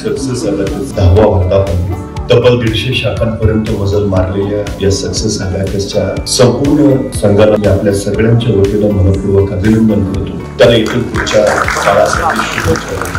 Success abacus 10वा वर्धापन तब्बल 150 शाखांपर्यंत मजल मारलेल्या या सक्सेस अबॅकसच्या संपूर्ण संघाला मी आपल्या सगळ्यांच्या वतीनं मनपूर्वक अभिनंदन करतो. त्याला इथून पुढच्या काळासाठी शुभेच्छा.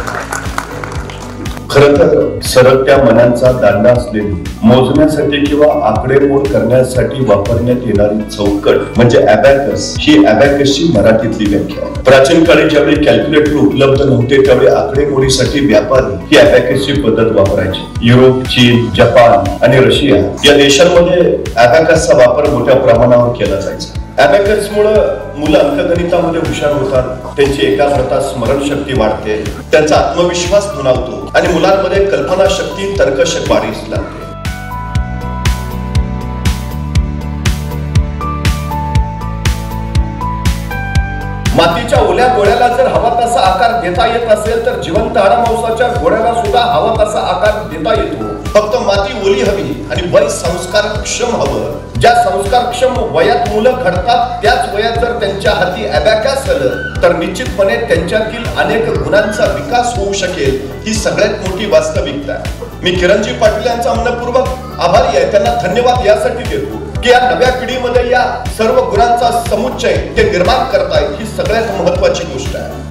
खरं तर सरकत्या मनांचा दांडा असलेली मोजण्यासाठी किंवा आकडेमोड करण्यासाठी वापरण्यात येणारी चौकट म्हणजे अबॅकस ही अबॅकसची मराठीतली व्याख्या आहे. प्राचीन काळी ज्यावेळी कॅल्क्युलेटर उपलब्ध नव्हते त्यावेळी आकडेमोडीसाठी व्यापारी ही अबॅकसची पद्धत वापरायचे. युरोप, चीन, जपान आणि रशिया या देशांमध्ये अबॅकसचा वापर मोठ्या प्रमाणावर केला जायचा. अबॅकसमुळे मुलं अंकगणितामध्ये हुशार होतात, त्यांची एकाग्रता, स्मरणशक्ती वाढते, त्यांचा आत्मविश्वास खुणावतो आणि मुलांमध्ये कल्पनाशक्ती, तर्कशक्ती वाढीस लागते. मातीच्या ओल्या गोळ्याला जर हवा तसा आकार देता येत असेल तर जिवंत हाडामांसाच्या गोळ्याला सुद्धा हवा तसा आकार देता येतो. फक्त माती ओली हवी आणि वय संस्कारक्षम हवं. ज्या संस्कारक्षम वयात मुलं घडतात त्याच वयात जर त्यांच्या हाती अबॅकस आलं तर निश्चितपणे त्यांच्यातील अनेक गुणांचा विकास होऊ शकेल. ही सगळ्यात मोठी वास्तविकता आहे. मी किरणजी पाटील यांचा मनपूर्वक आभारी आहे. त्यांना धन्यवाद यासाठी देतो की या नव्या पिढीमध्ये या सर्व गुणांचा समुच्चय ते निर्माण करतायत. ही सगळ्यात महत्वाची गोष्ट आहे.